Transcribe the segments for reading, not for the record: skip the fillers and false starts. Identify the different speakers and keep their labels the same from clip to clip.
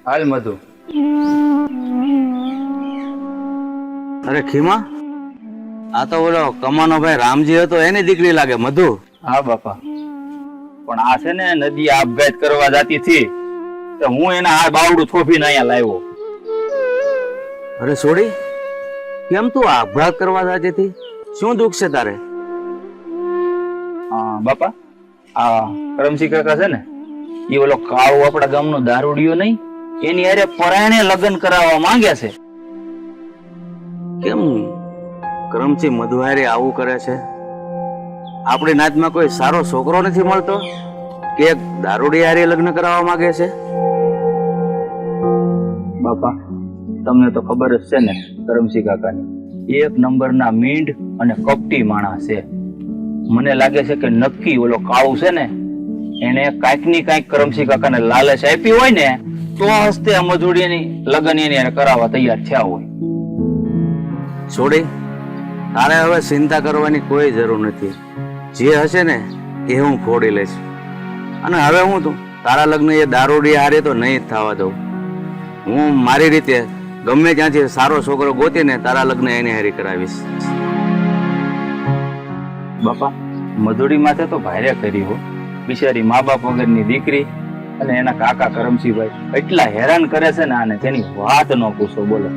Speaker 1: હાલ મધુ.
Speaker 2: અરે ખીમા, આ તો ઓલો કમાનો ભાઈ રામજી હતો એની દીકરી લાગે મધુ.
Speaker 1: હા બાપા, પણ આ છે ને નદી આપઘાત કરવા જાતી હતી તો હું એના આ બાવડું થોભીને અહીંયા લાવ્યો.
Speaker 2: અરે છોડી, કેમ તું આપઘાત કરવા જતી હતી? શું દુઃખ છે તારે?
Speaker 1: હા બાપા, આ કરમસિંહ કાકા છે ને, એ ઓલો કાળો આપણા ગામનો દારૂડિયો નહીં, એની હારે પરાયણે લગ્ન કરાવવા માંગે છે.
Speaker 2: કેમ કરમસિંહ મધુહારી આવું કરે છે? આપણી નાતમાં કોઈ સારો છોકરો નથી મળતો કે એક દારૂડી હારે લગ્ન કરાવવા માંગે છે?
Speaker 1: બાપા, તમને તો ખબર જ છે ને કરમસિંહ કાકાની એક નંબરના મીંડ અને કપટી માણસ છે. મને લાગે છે કે નક્કી ઓલો કાળુ છે ને એને કાંઈક ની કાંઈક કરમસિંહ કાકાને લાલચ આપી હોય ને તો હસ્તે આ મજૂરીની લગ્ન એની હારે કરાવવા તૈયાર થયા હોય.
Speaker 2: છોડી, તારે હવે ચિંતા કરવાની કોઈ જરૂર નથી. જે હશે ને એ હું ફોડી લઈશ. અને હવે હું તું તારા લગ્ન એ દારૂડી હારે તો નહીં જ થવા દઉં. હું મારી રીતે ગમે ત્યાંથી સારો છોકરો ગોતીને તારા લગ્ન એની હારી કરાવીશ.
Speaker 1: બાપા, મજૂરી માથે તો ભારે કરી હો. બિચારી મા બાપ વગરની દીકરી અને એના કાકા કરમસિંહભાઈ એટલા હેરાન કરે છે ને આને, તેની વાત ન પૂછો. બોલો.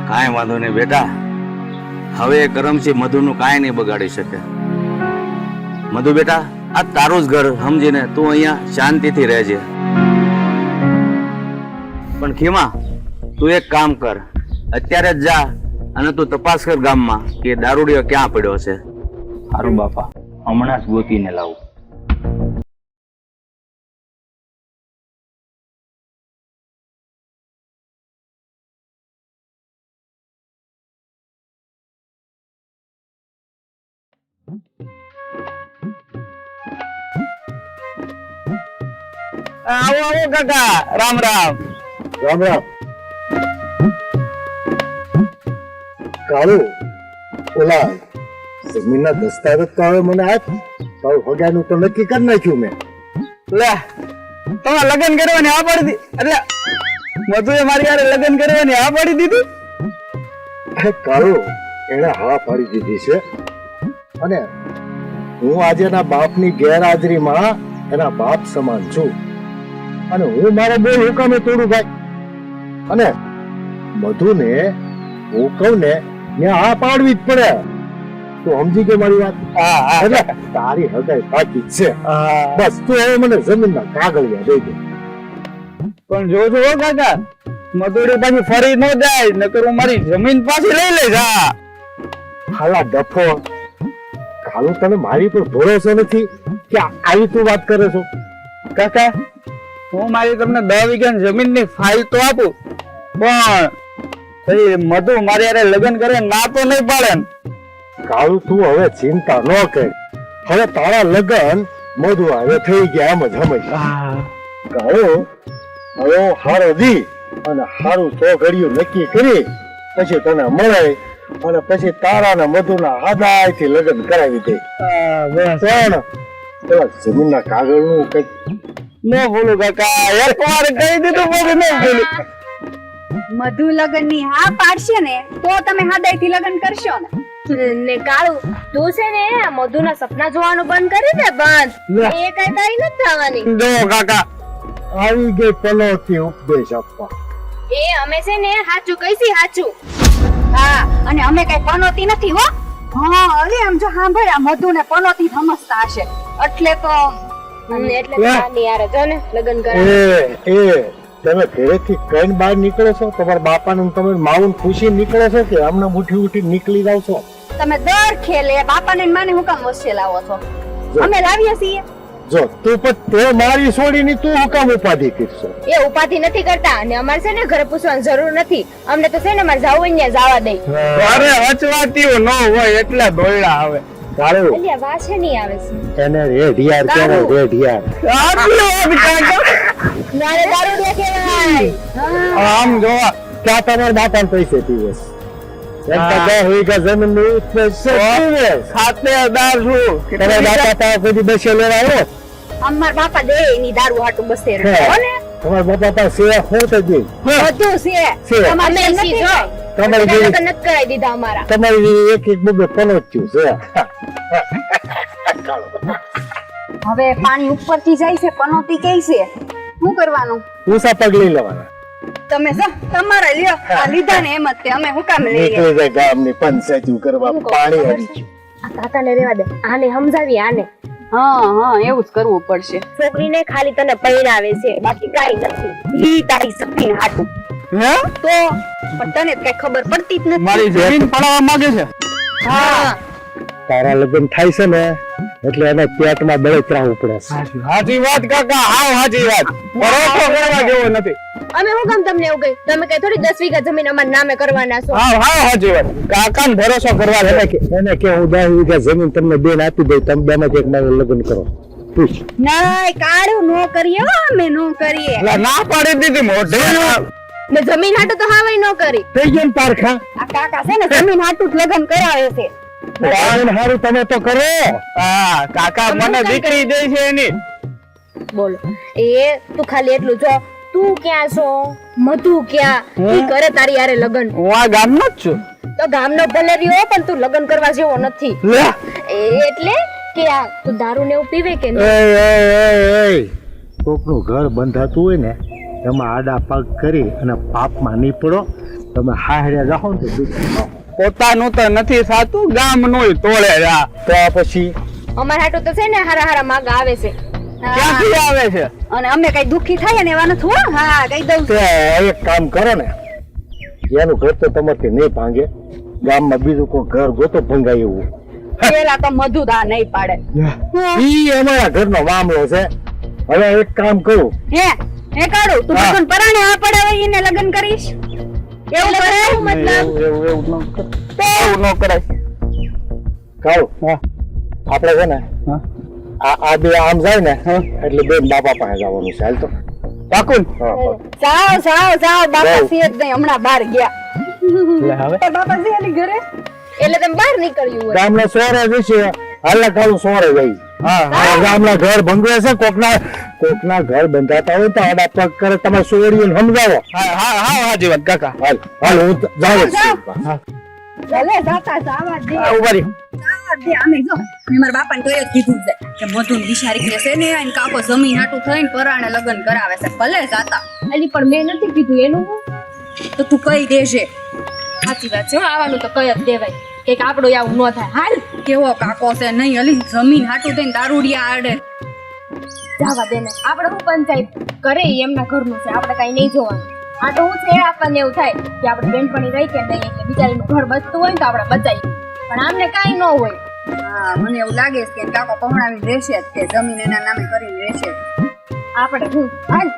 Speaker 2: કાંઈ વાંધો નહીં બેટા, હવે કરમસિંહ મધુનું કાંઈ નહીં બગાડી શકે. મધુ બેટા, આ તારું જ ઘર સમજીને તું અહીંયા શાંતિથી રહેજે. પણ ખીમા, તું એક કામ કર, અત્યારે જ જા અને તું તપાસ કર ગામમાં કે દારૂડિયો ક્યાં પડ્યો છે.
Speaker 1: સારું બાપા, હમણાં જ ગોતીને લાવું.
Speaker 3: આવો આવો કાકા, રામ રામ.
Speaker 4: રામ રામ. કાળુ, ઓલા જમીનના દસ્તાવેજ તો હવે મને આપ. તારું હગાનું તો નક્કી કરી નાખ્યું મેં.
Speaker 3: લે, તમે લગ્ન કરવાની આ પાડી દીધી? એટલે મધુએ મારી યારે લગ્ન કરવાની આ પાડી દીધી?
Speaker 4: કાળુ, એને હા પાડી દીધી છે. અને હું આજે એના બાપની ગેરહાજરીમાં એના બાપ સમાન છું. અને હું મારો બોલ હુકામે તોડું ભાઈ. અને મધુને હું કહું ને મેં આ પાડવી જ પડે. તું સમજી ગયો મારી વાત? એટલે તારી હગાઈ બાકી જ છે. બસ તું હવે મને જમીનના કાગળિયા દઈ દે.
Speaker 3: પણ જોજો હો કાકા, મધુડી પાછી ફરી ન જાય, નકર હું મારી જમીન પાછી લઈ લઈશ.
Speaker 4: હાલા ડફો, કાલુ તને મારી પર ભરોસો નથી કે આવી તું વાત કરે છો?
Speaker 3: કાકા, હું મારી તમને 10 વીઘાની જમીનની ફાઇલ તો આપું, પણ મધુ મારી યારે લગ્ન કરે ના તો નહીં પાડે.
Speaker 4: કાળુ, તું હવે ચિંતા ન કર. હવે તારા લગ્ન મધુ હવે થઈ ગયા એમ જ હમણાં. કાળુ, હવે હારો દી અને હારું ચોઘડિયું નક્કી કરી પછી તને મળે અને પછી તારા ને મધુના હાદાયથી લગ્ન કરાવી દે. પણ પેલા જમીનના કાગળનું કઈક
Speaker 3: ન બોલું કાકા, એકવાર કહી દીધું પછી ન બોલું.
Speaker 5: મધુ લગન ની હા પાડશે ને તો તમે હાદાઈથી લગન કરશો ને.
Speaker 6: ને કાળુ, તું છે ને આ મધુના સપના જોવાનું બંધ કરી દે. બંધ એ કઈ તારી નથી થવાની.
Speaker 3: જો કાકા,
Speaker 4: આવી ગઈ પલોથી ઉપદેશ આપવા.
Speaker 6: એ અમે છે ને હાચું કઈસી હાચું.
Speaker 5: હા, અને અમે કઈ પનોતી નથી હો. હા, અરે આમ જો સાંભળ્યા મધુ ને પનોતી સમજતા હશે એટલે તો
Speaker 6: એટલે તારની યારે જો ને લગ્ન કરે.
Speaker 4: તમે ઘરેથી કઈ બહાર નીકળો છો? તમારા બાપા ને તમારી માઉન ખુશી નીકળે છે કે આમને ઉઠી ઉઠી નીકળી જાવ છો?
Speaker 5: તમે દર ખેલે બાપા ને માને હું કામ વચ્ચે લાવો છો? અમે લાવીએ છીએ.
Speaker 4: જો તું પણ તે મારી છોડીની તું હું કામ ઉપાધિ કરશો?
Speaker 6: એ ઉપાધિ નથી કરતા અને અમારે છે ને ઘરે પૂછવાની જરૂર નથી. અમને તો છે ને અમારે જાવું ને જવા દે.
Speaker 3: અરે વચવાતીઓ ન હોય એટલે દોયડા આવે.
Speaker 4: કાળુ,
Speaker 6: અલ્યા વાછે નહીં આવે છે
Speaker 4: એને રેઢિયાર કહેવાય, રેઢિયાર.
Speaker 3: આટલો જ કાકા.
Speaker 6: નારે દારૂ દેખાય.
Speaker 3: આમ જોવા
Speaker 4: ક્યાં તમારા બાપા પૈસે દિવસ જમીન
Speaker 3: ખાતેદાર છું.
Speaker 4: તમારા બાપા પાસે બધી બસો લેવા આવ્યો?
Speaker 5: અમાર બાપા દે એની દારૂ હાટું બસે
Speaker 4: હે. તમારા બાપા પાસે હું તો દી
Speaker 5: બધું છે
Speaker 4: છે.
Speaker 5: તમારે
Speaker 6: અમે
Speaker 5: એમ
Speaker 6: સી
Speaker 5: નથી
Speaker 6: જો
Speaker 4: તમારી
Speaker 6: બધા
Speaker 4: જેવી-
Speaker 6: લગ્ન નથી કરાવી દીધા અમારા
Speaker 4: તમારી એક એક બબે પનોચ્યું છે
Speaker 5: હવે પાણી ઉપરથી જાય છે પનોતી કે છે શું કરવાનું
Speaker 4: ઊંચા પગ લઈ લેવાના
Speaker 5: તમે જો તમારા લ્યો આ લીધા ને એમ જ તે અમે હું કામ લઈએ
Speaker 4: નીકળી જાય ગામની પંચાયતી કરવા
Speaker 6: હું કહું,
Speaker 4: પાણી
Speaker 6: ખબર
Speaker 4: આવી
Speaker 6: છે?
Speaker 4: ગયું
Speaker 6: આ કાકાને રહેવા દે આને સમજાવી આને
Speaker 5: હા એવું જ કરવું પડશે
Speaker 6: છોકરીને ખાલી તને પહેરાવે છે બાકી કાઈ નથી
Speaker 5: ઈ તારી શક્તિને હાટું
Speaker 3: હે
Speaker 5: તો પણ તને કઈ ખબર પડતી જ નથી
Speaker 3: મારી જમીન પડાવવા માંગે છે
Speaker 6: હા
Speaker 4: તારા લગ્ન થાય છે ને એટલે એને પેટમાં બળતરા ઉપડે છે
Speaker 3: હાજી વાત કાકા હાવ હાજી વાત ભરોસો કરવા જેવો નથી
Speaker 6: અમે હું કામ તમને એવું કહ્યું તમે કઈ થોડી 10 વીઘા જમીન અમારા નામે કરવાના છો
Speaker 3: હાવ હાવ હાજી વાત કાકાને ભરોસો કરવા
Speaker 4: એને
Speaker 3: જેવો.
Speaker 4: કે- એને કે હું 10 વીઘા જમીન તમને બેન આપી દઉં તમે બેમાંથી એક મારું લગ્ન કરો પૂછ
Speaker 5: નાય કાળું નો કરીએ હો અમે નો કરીએ
Speaker 3: એટલે ના પાડી દીધી મોઢે
Speaker 6: મેં જમીન હાટું તો હાવાય ન કરી
Speaker 4: થઈ ગયું ને પારખા
Speaker 5: આ કાકા છે ને જમીન હાટું જ લગ્ન કરાવે છે
Speaker 4: લગ્ન હારું તમે તો કરો
Speaker 3: હા કાકા
Speaker 6: તમે
Speaker 3: મને
Speaker 6: શું કામ
Speaker 3: દીકરી દે છે એની
Speaker 6: બોલો એ તું ખાલી એટલું જો તું ક્યાં છો મધુ ક્યાં ઈ કરે તારી યારે લગ્ન
Speaker 3: હું આ ગામનો જ છું
Speaker 6: તો ગામનો ભલે રહ્યો પણ તું લગ્ન કરવા જેવો નથી
Speaker 3: લે
Speaker 6: એટલે કે આ તું દારૂ ને એવું પીવે કે
Speaker 4: એ
Speaker 6: નહીં
Speaker 4: કોકનું ઘર બંધાતું હોય ને એમાં આડા પગ કરી અને પાપમાં નહીં પડો તમે હાહડ્યા જાઓ ને તો દુઃખ
Speaker 3: પોતાનું તો નથી થાતું ગામનું તોડે જા
Speaker 4: તો પછી
Speaker 6: અમારા હાટું તો છે ને હારા હારા માગ આવે છે
Speaker 3: ક્યાંથી આવે છે
Speaker 5: અને અમે કઈ દુખી થાય ને એવા નથી હો હા કહી દઉં
Speaker 4: તો એક કામ કરો ને એનું ઘર તો તમારથી નહીં ભાંગે ગામમાં બીજું કોઈ ઘર ગોતો ભંગાય એવું
Speaker 5: પેલા તો મધુદા નહીં પાડે
Speaker 4: ઈ અમારા ઘરનો મામલો છે હવે એક કામ કરું
Speaker 5: હે હે કાળું તું
Speaker 4: હા.
Speaker 5: લગ્ન પરાણે આ પડે હોય એને લગ્ન કરીશ એવું કરે
Speaker 6: મતલબ
Speaker 3: એવું ન કરાય
Speaker 4: કાળું
Speaker 3: હા.
Speaker 4: આપણે છે ને
Speaker 3: હા.
Speaker 4: આ બે આમ જાય ને એટલે બેન બાપા પાસે જવાનું છે હાલ તો
Speaker 3: પાકુન
Speaker 4: હા, હા.
Speaker 5: જાઓ જાઓ જાઓ બાપા
Speaker 4: જાઓ.
Speaker 5: છે જ નહીં હમણાં બહાર ગયા
Speaker 3: લે હવે
Speaker 5: એ બાપા છે એની ઘરે
Speaker 6: એટલે તમે બહાર નીકળ્યું હોય
Speaker 4: ગામના સોરે જશે હાલના કાળું સોરે જાય હા ગામના ઘર ભંગવે છે કોકના ઘર બંધાતા હોય તો આડા પગ કરે તમે સોરીને સમજાવો
Speaker 3: હા હા હા હાજી વાત કાકા
Speaker 4: હાલ હાલ હું જાઉં જ છું.
Speaker 5: ભલે જાતા જાવા દે
Speaker 3: આ ઉભા રહી.
Speaker 5: જાવા દે અમે જો મેં મારા બાપાને તો એ જ કીધું છે કે મધુન બિચારી કે છે ને એને કાકો જમીન હાટું થઈને પરાણે લગ્ન કરાવે છે ભલે જાતા
Speaker 6: અલી પણ મેં નથી કીધું એનું હું?
Speaker 5: તો તું કહી દેજે
Speaker 6: સાચી વાત છે હો, આવવાનું તો કઈ જ દેવાય કે આપણું આવું ન થાય હાલ
Speaker 5: કેવો કાકો છે નહીં અલી જમીન હાટું થઈને દારૂડિયા આડે
Speaker 6: જવા દે ને આપણે હું પંચાયત કરે ઈ એમના ઘરનું છે આપણે કઈ નહીં જોવાનું આ તો હું છે આપણને એવું થાય કે આપણે બેનપણી રહી કે નહીં એટલે બિચારીનું ઘર બચતું હોય ને તો આપણે બચાવી પણ આમને કાંઈ ન હોય
Speaker 5: હા મને એવું લાગે છે કે કાકો પહોણાવીને રહેશે જ તે જમીન એના નામે કરીને રહેશે જ.
Speaker 6: આપણે હું હાલ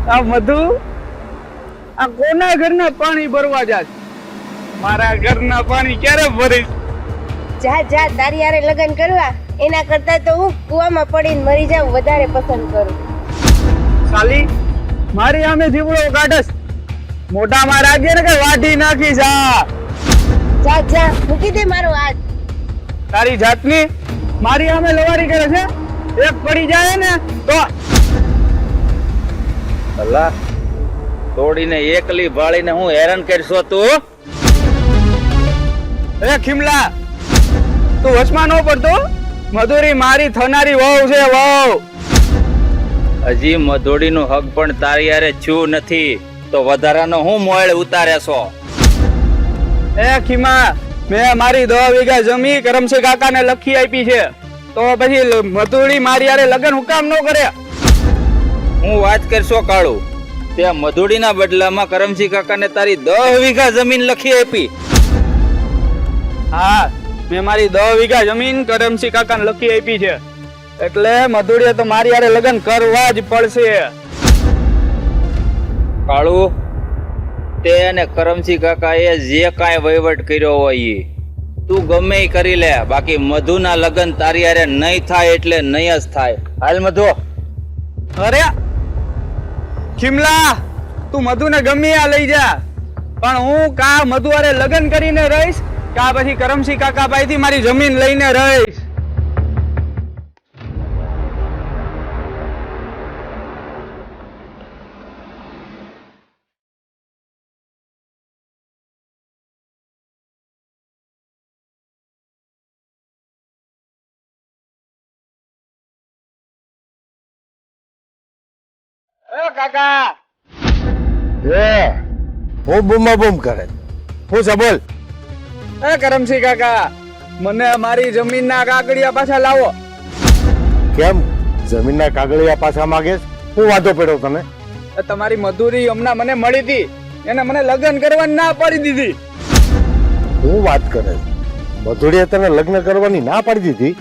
Speaker 3: આ મધુ આ કોના ઘરના પાણી ભરવા જાય મારા ઘરના પાણી ક્યારે ભરીશ
Speaker 6: જા જા તારી હારે લગ્ન કરવા એના કરતા તો હું કુવામાં પડીને મરી જાઉં વધારે પસંદ કરું
Speaker 3: સાલી મારી આમે જીવડો કાઢસ મોઢામાં રાખજે ને કે વાઢી નાખી જા
Speaker 6: જા જા મૂકી દે મારો હાથ
Speaker 3: તારી જાતની મારી આમે લવારી કરે છે એક પડી જાય ને તો
Speaker 2: અલ્લા તોડીને એકલી ભાળીને હું હેરાન કરશો તું
Speaker 3: એ ખીમલા તું વચમાં ન પડતો મધુરી મારી થનારી વહુ છે વહુ
Speaker 2: હજી મધોડીનું હક પણ તારી હારે છું નથી તો વધારાનો હું મોળ ઉતારે છો
Speaker 3: એ ખીમા મેં મારી 10 વીઘા જમી કરમસિંહ કાકાને લખી આપી છે તો પછી મધુરી મારી હારે લગ્ન હુકામ ન કરે
Speaker 2: હું વાત કરશો કાળું ત્યાં મધુડીના બદલામાં કરમસિંહ કાકાને તારી 10 વીઘા જમીન લખી આપી
Speaker 3: હા મેં મારી 10 વીઘા જમીન કરમસિંહ કાકાને લખી આપી છે એટલે મધુડીએ તો મારી હારે લગ્ન કરવા જ પડશે
Speaker 2: કાળું તે અને કરમસિંહ કાકાએ જે કાંઈ વહીવટ કર્યો હોય ઈ
Speaker 1: તું ગમે ઈ કરી લે, બાકી મધુના લગ્ન તારી હારે નહીં થાય એટલે નહીં જ થાય. હાલ મધુ.
Speaker 3: અરે ખીમલા, તું મધુને ગમે આ લઈ જા, પણ હું કા મધુ હારે લગ્ન કરીને રહીશ, કા પછી કરમસિંહ કાકા પાસેથી મારી જમીન લઈને રહીશ. કાકા
Speaker 4: હું બૂમા બૂમ કરે, હું છે બોલ.
Speaker 3: કરમસિંહ કાકા, મને મારી જમીનના કાગળિયા પાછા લાવો.
Speaker 4: કેમ જમીનના કાગળિયા પાછા માંગે? હું વાંધો પડ્યો તને?
Speaker 3: તમારી મધુરી હમણાં મને મળી હતી, એને મને લગ્ન કરવાની ના પાડી દીધી.
Speaker 4: હું વાત કરે, મધુરીએ તને લગ્ન કરવાની ના પાડી દીધી?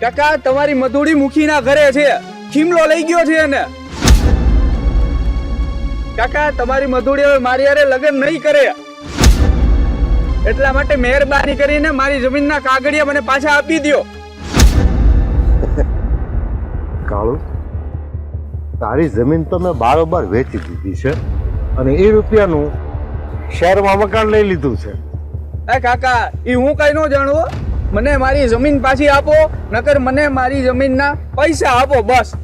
Speaker 3: કાકા, તમારી મધુરી મુખીના ઘરે છે, ખીમલો લઈ ગયો છે એને. કાકા, તમારી મધુરી હવે મારી હારે લગ્ન નહીં કરે, એટલા માટે મહેરબાની કરીને મારી જમીનના કાગળિયા મને પાછા આપી દો.
Speaker 4: કાળુ, તારી જમીન તો મેં બારોબાર વેચી દીધી છે અને એ રૂપિયાનું શહેરમાં મકાન લઈ લીધું છે.
Speaker 3: કાકા, એ હું કઈ ન જાણું, મને મારી જમીન પાછી આપો, નકર મને મારી જમીનના પૈસા આપો બસ.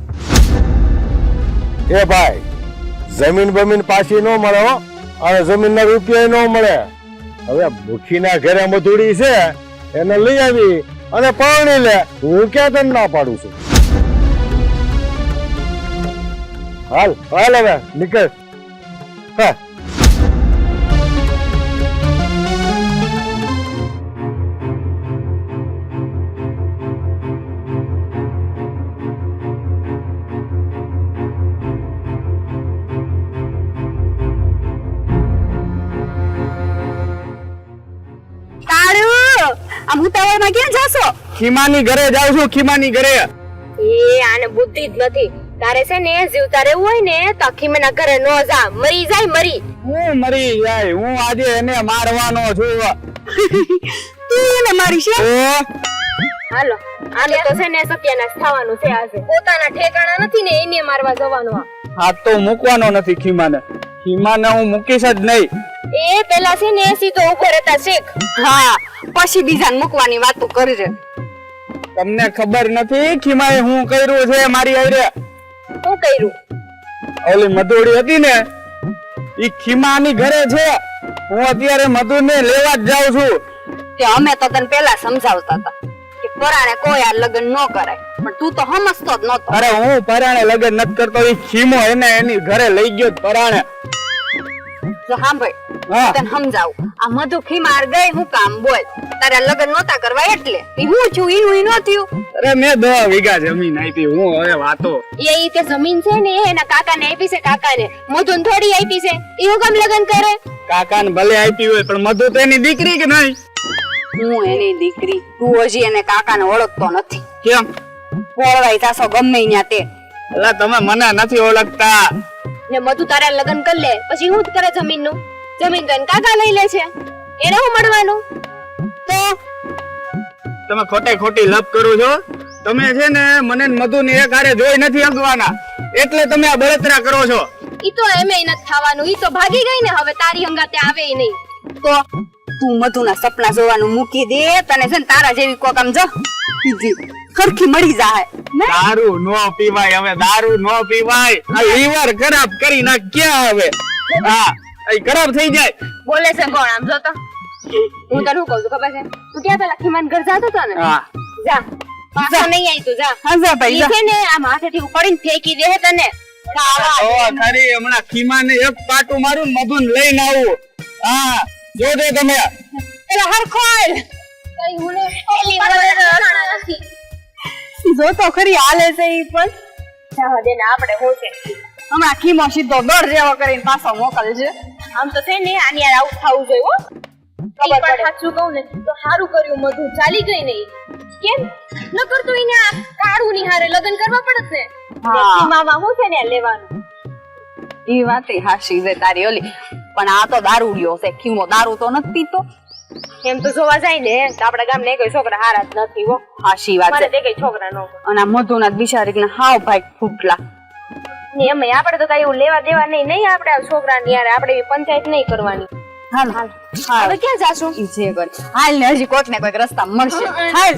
Speaker 4: એ ભાઈ, જમીન બમીન પાછી ન મળે હો, અને જમીનના રૂપિયા ન મળે. હવે મુખીના ઘરે મધુડી છે, એને લઈ આવી અને પરણી લે, હું ક્યાં તને ના પાડું છું. હાલ હાલ હવે નીકળ. હા,
Speaker 5: આમ ઉતાવળમાં ક્યાં જાશો?
Speaker 3: ખીમાની ઘરે જાઉં છું, ખીમાની ઘરે.
Speaker 6: એ આને બુદ્ધિ જ નથી. તારે છે ને જીવતા રહેવું હોય ને તો ખીમાના ઘરે ન જા, મરી જાય મરી.
Speaker 3: હું મરી જાય, હું આજે એને મારવાનો છું.
Speaker 5: તું એને મારી છે?
Speaker 6: હાલો, આને તો છે ને સત્યાનાશ થવાનું છે આજે. પોતાના ઠેકાણા નથી ને એને મારવા જવાનો.
Speaker 3: હાથ તો મૂકવાનો નથી ખીમાને, ખીમાને હું મૂકીશ જ નહીં.
Speaker 6: એ પેલા છે ને સીધો ઉભો રહેતા શીખ.
Speaker 5: હા, પછી બીજાને મૂકવાની વાતો કરી છે.
Speaker 3: તમને ખબર નથી ખીમાએ હું કર્યું છે મારી હારે?
Speaker 6: શું કર્યું?
Speaker 3: ઓલી મધુડી હતી ને, ઈ ખીમાની ઘરે છે. હું અત્યારે મધુને લેવા જ જાઉં છું.
Speaker 5: કે અમે તો તને પેલા સમજાવતા હતા કે પરાણે કોઈ આ લગ્ન ન કરાય, પણ તું તો સમજતો જ નતો.
Speaker 3: અરે હું પરાણે લગ્ન નથી કરતો, ઈ ખીમો એને એની ઘરે લઈ ગયો પરાણે.
Speaker 5: જો સાંભળ,
Speaker 3: હા.
Speaker 5: તને સમજાવું, આ મધુ ખીમાર ગઈ હું કામ બોલ, તારા લગ્ન નહોતા કરવા એટલે ઈ હું છું ઈ ન થયું.
Speaker 3: અરે મેં 10 વીઘા જમીન આપી, હું હવે વાતો.
Speaker 6: એ તે જમીન છે ને એના કાકાને આપી છે, કાકાને. મધુને થોડી આપી છે, એ હું કેમ લગ્ન કરે?
Speaker 3: કાકાને ભલે આપી હોય, પણ મધુ તો એની દીકરી કે નહીં?
Speaker 5: હું એની દીકરી, તું હજી એને કાકાને ઓળખતો નથી.
Speaker 3: કેમ?
Speaker 5: પોળવાઈ જાશો ગમે ન્યા તે.
Speaker 3: અલા તમે મને નથી ઓળખતા.
Speaker 6: ને મધુ તારા લગ્ન કરી લે પછી હું કરે જમીનનું? જમીન તો એને કાકા લઈ લે છે, એને હું મળવાનું?
Speaker 5: તો
Speaker 3: તમે ખોટે ખોટી લપ કરો છો. તમે છે ને મને મધુની એક હારે જોઈ નથી શકવાના, એટલે તમે આ બળતરા કરો છો.
Speaker 6: ઈ તો એમે નથી થવાનું, ઈ તો ભાગી ગઈ ને, હવે તારી હંગાતે આવે ય નહીં.
Speaker 5: તો તું મધુના સપના જોવાનું મૂકી દે, તને છે ને તારા જેવી કોક આમ જો ખરખી મળી જાય.
Speaker 3: દારૂ નો પીવાય, હવે દારૂ નો પીવાય. આ લીવર ખરાબ કરી નાખ ક્યાં હવે. હા, એ ખરાબ થઈ જાય.
Speaker 6: બોલે છે કોણ? આમ જો તો. હું તને શું કહું છું ખબર છે? તું ક્યાં પેલા ખીમાન ઘર જાતો હતો ને?
Speaker 3: હા,
Speaker 6: જા, પાછો નહીં આવી તું, જા.
Speaker 5: હા જા ભાઈ
Speaker 6: ઈ
Speaker 5: જા.
Speaker 6: છે ને આ માથેથી ઉપાડીને ફેંકી દે તને.
Speaker 3: ઓ ખરી હમણાં ખીમાને એક પાટું મારું ને મધુને લઈને આવું. હા, જોજો તમે.
Speaker 5: પેલા હરખોલ
Speaker 6: કઈ હું ને પેલી વાર નથી.
Speaker 5: જો તો ખરી હાલે છે ઈ પણ.
Speaker 6: જવા દે ને, આપણે હું છે
Speaker 5: હમણાં ખીમો સીધો દોડ જેવો કરીને પાછો મોકલજે.
Speaker 6: આમ તો છે ને આની યાર આવું થવું જોઈએ હો. ખબર પડે. સાચું કહું ને તો સારું કર્યું મધુ ચાલી ગઈ નહીં. કેમ ન કરતો એને આ કાળું ની હારે લગ્ન કરવા પડત ને.
Speaker 5: હા.
Speaker 6: મામા હું છે ને લેવાનું.
Speaker 5: ઈ વાતે હાશી છે તારી ઓલી, પણ આ તો દારૂડિયો છે. ખીમો દારૂ તો નથી પીતો.
Speaker 6: એમ તો જોવા જાય ને તો આપણા ગામના કોઈ છોકરા હારા જ નથી હો.
Speaker 5: હાશી વાત
Speaker 6: મને
Speaker 5: છે
Speaker 6: તે કઈ છોકરા ન ગમે.
Speaker 5: અને આ મધુના બિચારી હાવ ભાઈ ફૂટલા
Speaker 6: ને એમાંય આપણે તો કઈ એવું લેવા દેવા નહીં આપણે આ છોકરાની યાર આપણે એવી પંચાયત નહીં કરવાની.
Speaker 5: હાલ હાલ
Speaker 6: હવે ક્યાં જાશું?
Speaker 5: ઈ જે કરે હાલ ને હજી કોઈક ને કોઈક રસ્તા મળશે હાલ